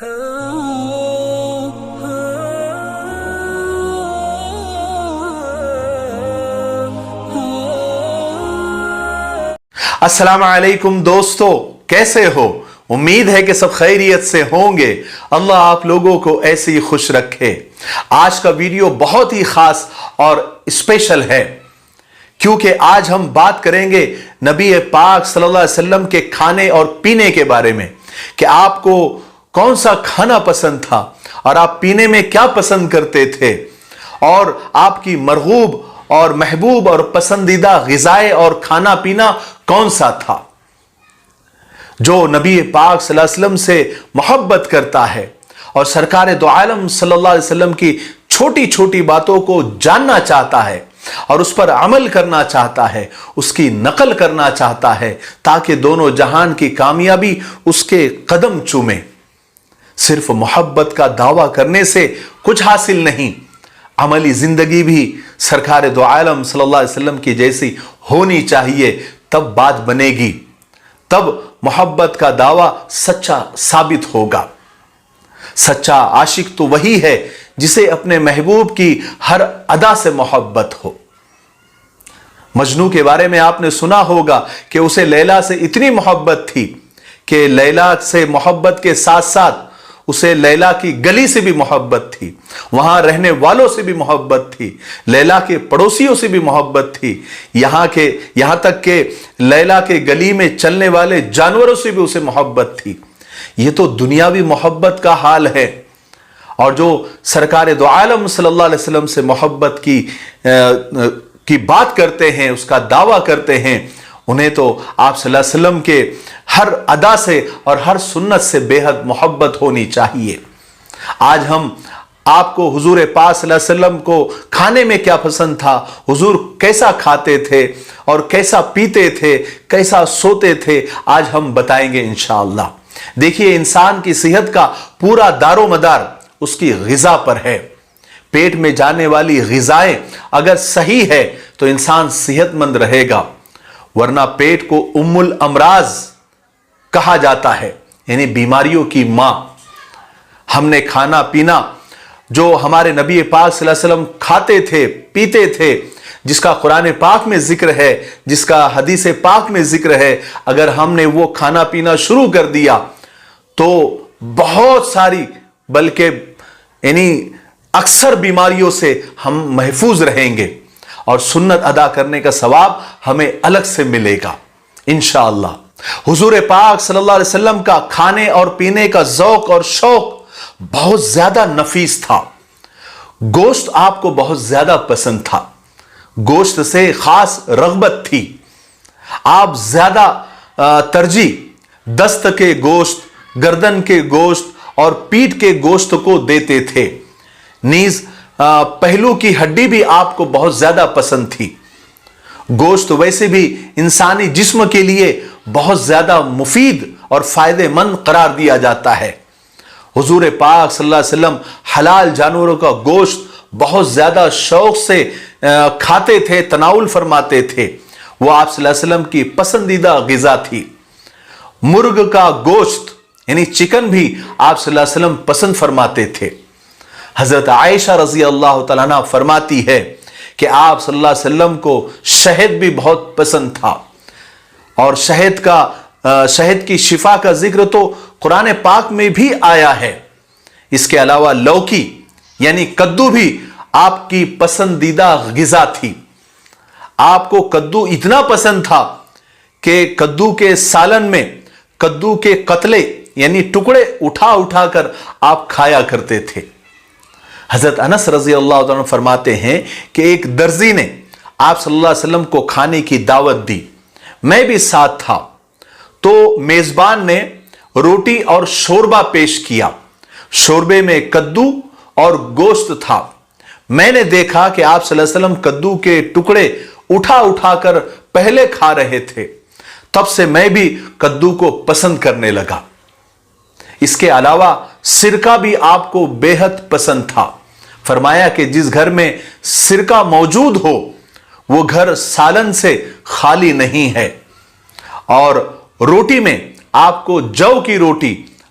السلام علیکم دوستو، کیسے ہو؟ امید ہے کہ سب خیریت سے ہوں گے۔ اللہ آپ لوگوں کو ایسے ہی خوش رکھے۔ آج کا ویڈیو بہت ہی خاص اور اسپیشل ہے، کیونکہ آج ہم بات کریں گے نبی پاک صلی اللہ علیہ وسلم کے کھانے اور پینے کے بارے میں، کہ آپ کو کون سا کھانا پسند تھا اور آپ پینے میں کیا پسند کرتے تھے، اور آپ کی مرغوب اور محبوب اور پسندیدہ غذائیں اور کھانا پینا کون سا تھا۔ جو نبی پاک صلی اللہ علیہ وسلم سے محبت کرتا ہے اور سرکار دو عالم صلی اللہ علیہ وسلم کی چھوٹی چھوٹی باتوں کو جاننا چاہتا ہے اور اس پر عمل کرنا چاہتا ہے، اس کی نقل کرنا چاہتا ہے، تاکہ دونوں جہان کی کامیابی اس کے قدم چومے۔ صرف محبت کا دعویٰ کرنے سے کچھ حاصل نہیں، عملی زندگی بھی سرکار دو عالم صلی اللہ علیہ وسلم کی جیسی ہونی چاہیے، تب بات بنے گی، تب محبت کا دعویٰ سچا ثابت ہوگا۔ سچا عاشق تو وہی ہے جسے اپنے محبوب کی ہر ادا سے محبت ہو۔ مجنو کے بارے میں آپ نے سنا ہوگا کہ اسے لیلا سے اتنی محبت تھی کہ لیلا سے محبت کے ساتھ ساتھ اسے لیلا کی گلی سے بھی محبت تھی، وہاں رہنے والوں سے بھی محبت تھی، لیلا کے پڑوسیوں سے بھی محبت تھی، یہاں تک کہ لیلا کے گلی میں چلنے والے جانوروں سے بھی اسے محبت تھی۔ یہ تو دنیاوی محبت کا حال ہے، اور جو سرکار دو عالم صلی اللہ علیہ وسلم سے محبت کی بات کرتے ہیں، اس کا دعویٰ کرتے ہیں، انہیں تو آپ صلی اللہ علیہ وسلم کے ہر ادا سے اور ہر سنت سے بے حد محبت ہونی چاہیے۔ آج ہم آپ کو حضور پاک صلی اللہ علیہ وسلم کو کھانے میں کیا پسند تھا، حضور کیسا کھاتے تھے اور کیسا پیتے تھے، کیسا سوتے تھے، آج ہم بتائیں گے انشاءاللہ۔ دیکھیے، انسان کی صحت کا پورا دار و مدار اس کی غذا پر ہے۔ پیٹ میں جانے والی غذائیں اگر صحیح ہے تو انسان صحت مند رہے گا، ورنہ پیٹ کو ام الامراض کہا جاتا ہے، یعنی بیماریوں کی ماں۔ ہم نے کھانا پینا جو ہمارے نبی پاک صلی اللہ علیہ وسلم کھاتے تھے، پیتے تھے، جس کا قرآن پاک میں ذکر ہے، جس کا حدیث پاک میں ذکر ہے، اگر ہم نے وہ کھانا پینا شروع کر دیا تو بہت ساری، بلکہ یعنی اکثر بیماریوں سے ہم محفوظ رہیں گے، اور سنت ادا کرنے کا ثواب ہمیں الگ سے ملے گا انشاءاللہ۔ حضور پاک صلی اللہ علیہ وسلم کا کھانے اور پینے کا ذوق اور شوق بہت زیادہ نفیس تھا۔ گوشت آپ کو بہت زیادہ پسند تھا، گوشت سے خاص رغبت تھی۔ آپ زیادہ ترجیح دست کے گوشت، گردن کے گوشت اور پیٹھ کے گوشت کو دیتے تھے، نیز پہلو کی ہڈی بھی آپ کو بہت زیادہ پسند تھی۔ گوشت ویسے بھی انسانی جسم کے لیے بہت زیادہ مفید اور فائدہ مند قرار دیا جاتا ہے۔ حضور پاک صلی اللہ علیہ وسلم حلال جانوروں کا گوشت بہت زیادہ شوق سے کھاتے تھے، تناول فرماتے تھے، وہ آپ صلی اللہ علیہ وسلم کی پسندیدہ غذا تھی۔ مرغ کا گوشت یعنی چکن بھی آپ صلی اللہ علیہ وسلم پسند فرماتے تھے۔ حضرت عائشہ رضی اللہ تعالیٰ عنہ فرماتی ہے کہ آپ صلی اللہ علیہ وسلم کو شہد بھی بہت پسند تھا، اور شہد کی شفا کا ذکر تو قرآن پاک میں بھی آیا ہے۔ اس کے علاوہ لوکی یعنی کدو بھی آپ کی پسندیدہ غذا تھی۔ آپ کو کدو اتنا پسند تھا کہ کدو کے سالن میں کدو کے قطلے یعنی ٹکڑے اٹھا کر آپ کھایا کرتے تھے۔ حضرت انس رضی اللہ عنہ فرماتے ہیں کہ ایک درزی نے آپ صلی اللہ علیہ وسلم کو کھانے کی دعوت دی، میں بھی ساتھ تھا، تو میزبان نے روٹی اور شوربہ پیش کیا۔ شوربے میں کدو اور گوشت تھا۔ میں نے دیکھا کہ آپ صلی اللہ علیہ وسلم کدو کے ٹکڑے اٹھا کر پہلے کھا رہے تھے، تب سے میں بھی کدو کو پسند کرنے لگا۔ اس کے علاوہ سرکہ بھی آپ کو بے حد پسند تھا۔ فرمایا کہ جس گھر میں سرکہ موجود ہو وہ گھر سالن سے خالی نہیں ہے۔ اور روٹی میں آپ کو جو کی روٹی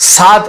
7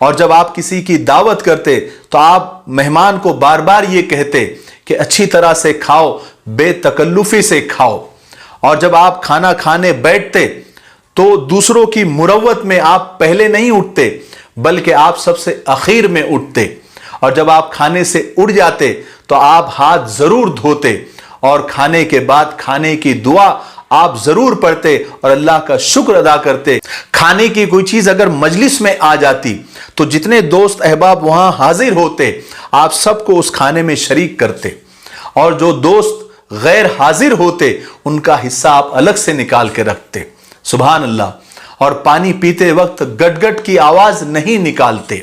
اور جب آپ کسی کی دعوت کرتے تو آپ مہمان کو بار بار یہ کہتے کہ اچھی طرح سے کھاؤ، بے تکلفی سے کھاؤ۔ اور جب آپ کھانا کھانے بیٹھتے تو دوسروں کی مروت میں آپ پہلے نہیں اٹھتے بلکہ آپ سب سے اخیر میں اٹھتے۔ اور جب آپ کھانے سے اٹھ جاتے تو آپ ہاتھ ضرور دھوتے اور کھانے کے بعد کھانے کی دعا آپ ضرور پڑھتے اور اللہ کا شکر ادا کرتے۔ کھانے کی کوئی چیز اگر مجلس میں آ جاتی تو جتنے دوست احباب وہاں حاضر ہوتے آپ سب کو اس کھانے میں شریک کرتے، اور جو دوست غیر حاضر ہوتے ان کا حصہ آپ الگ سے نکال کے رکھتے۔ سبحان اللہ۔ اور پانی پیتے وقت گٹ گٹ کی آواز نہیں نکالتے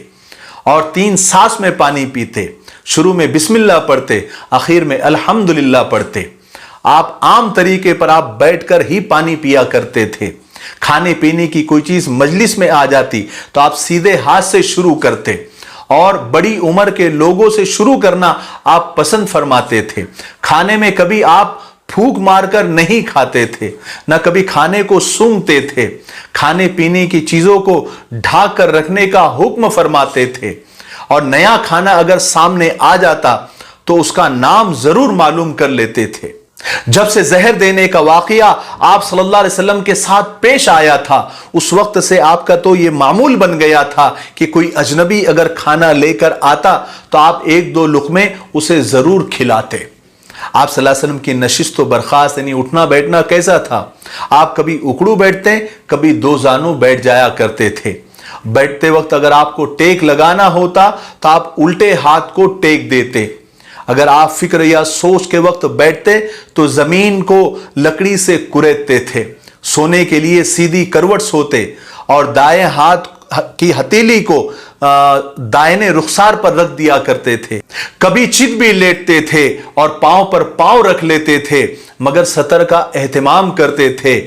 اور 3 سانس میں پانی پیتے۔ شروع میں بسم اللہ پڑھتے، آخر میں الحمدللہ پڑھتے۔ آپ عام طریقے پر آپ بیٹھ کر ہی پانی پیا کرتے تھے۔ کھانے پینے کی کوئی چیز مجلس میں آ جاتی تو آپ سیدھے ہاتھ سے شروع کرتے اور بڑی عمر کے لوگوں سے شروع کرنا آپ پسند فرماتے تھے۔ کھانے میں کبھی آپ پھونک مار کر نہیں کھاتے تھے، نہ کبھی کھانے کو سونگھتے تھے۔ کھانے پینے کی چیزوں کو ڈھانک کر رکھنے کا حکم فرماتے تھے، اور نیا کھانا اگر سامنے آ جاتا تو اس کا نام ضرور معلوم کر لیتے تھے۔ جب سے زہر دینے کا واقعہ آپ صلی اللہ علیہ وسلم کے ساتھ پیش آیا تھا اس وقت سے آپ کا تو یہ معمول بن گیا تھا کہ کوئی اجنبی اگر کھانا لے کر آتا تو آپ 1-2 لقمے اسے ضرور کھلاتے۔ آپ صلی اللہ علیہ وسلم کی نشست و برخاست یعنی اٹھنا بیٹھنا کیسا تھا؟ آپ کبھی اکڑو بیٹھتے، کبھی 2 زانوں بیٹھ جایا کرتے تھے۔ بیٹھتے وقت اگر آپ کو ٹیک لگانا ہوتا تو آپ الٹے ہاتھ کو ٹیک دیتے۔ اگر آپ فکر یا سوچ کے وقت بیٹھتے تو زمین کو لکڑی سے کریدتے تھے۔ سونے کے لیے سیدھی کروٹ سوتے اور دائیں ہاتھ کی ہتھیلی کو دائیں رخسار پر رکھ دیا کرتے تھے۔ کبھی چت بھی لیٹتے تھے اور پاؤں پر پاؤں رکھ لیتے تھے، مگر سطر کا اہتمام کرتے تھے۔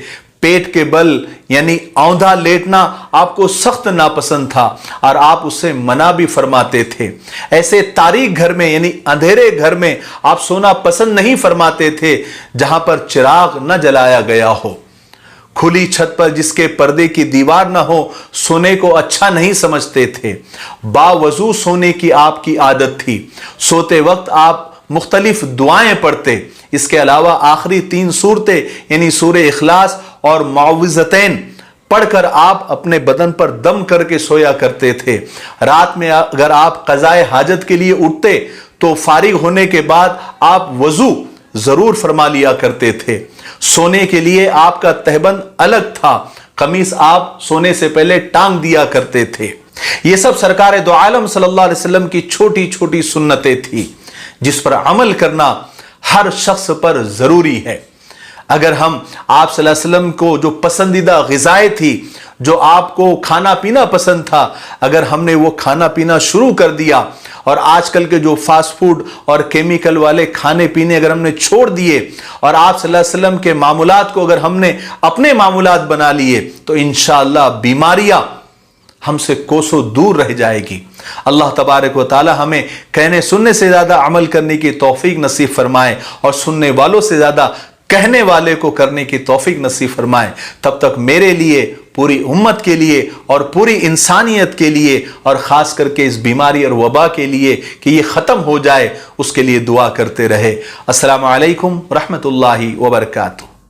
پیٹ کے بل یعنی اوندھا لیٹنا آپ کو سخت ناپسند تھا اور آپ اسے منع بھی فرماتے تھے۔ ایسے تاریک گھر میں یعنی اندھیرے گھر میں آپ سونا پسند نہیں فرماتے تھے جہاں پر چراغ نہ جلایا گیا ہو۔ کھلی چھت پر جس کے پردے کی دیوار نہ ہو سونے کو اچھا نہیں سمجھتے تھے۔ باوضو سونے کی آپ کی عادت تھی۔ سوتے وقت آپ مختلف دعائیں پڑھتے۔ اس کے علاوہ آخری 3 سورتیں یعنی سورہ اخلاص اور معوذتین پڑھ کر آپ اپنے بدن پر دم کر کے سویا کرتے تھے۔ رات میں اگر آپ قضائے حاجت کے لیے اٹھتے تو فارغ ہونے کے بعد آپ وضو ضرور فرما لیا کرتے تھے۔ سونے کے لیے آپ کا تہبند الگ تھا، قمیص آپ سونے سے پہلے ٹانگ دیا کرتے تھے۔ یہ سب سرکار دو عالم صلی اللہ علیہ وسلم کی چھوٹی چھوٹی سنتیں تھی جس پر عمل کرنا ہر شخص پر ضروری ہے۔ اگر ہم آپ صلی اللہ علیہ وسلم کو جو پسندیدہ غذائیں تھی، جو آپ کو کھانا پینا پسند تھا، اگر ہم نے وہ کھانا پینا شروع کر دیا اور آج کل کے جو فاسٹ فوڈ اور کیمیکل والے کھانے پینے اگر ہم نے چھوڑ دیے اور آپ صلی اللہ علیہ وسلم کے معمولات کو اگر ہم نے اپنے معمولات بنا لیے تو انشاءاللہ بیماریاں ہم سے کوسوں دور رہ جائے گی۔ اللہ تبارک و تعالی ہمیں کہنے سننے سے زیادہ عمل کرنے کی توفیق نصیب فرمائے اور سننے والوں سے زیادہ کہنے والے کو کرنے کی توفیق نصیب فرمائے۔ تب تک میرے لیے، پوری امت کے لیے اور پوری انسانیت کے لیے اور خاص کر کے اس بیماری اور وبا کے لیے کہ یہ ختم ہو جائے اس کے لیے دعا کرتے رہے۔ السلام علیکم ورحمۃ اللہ وبرکاتہ۔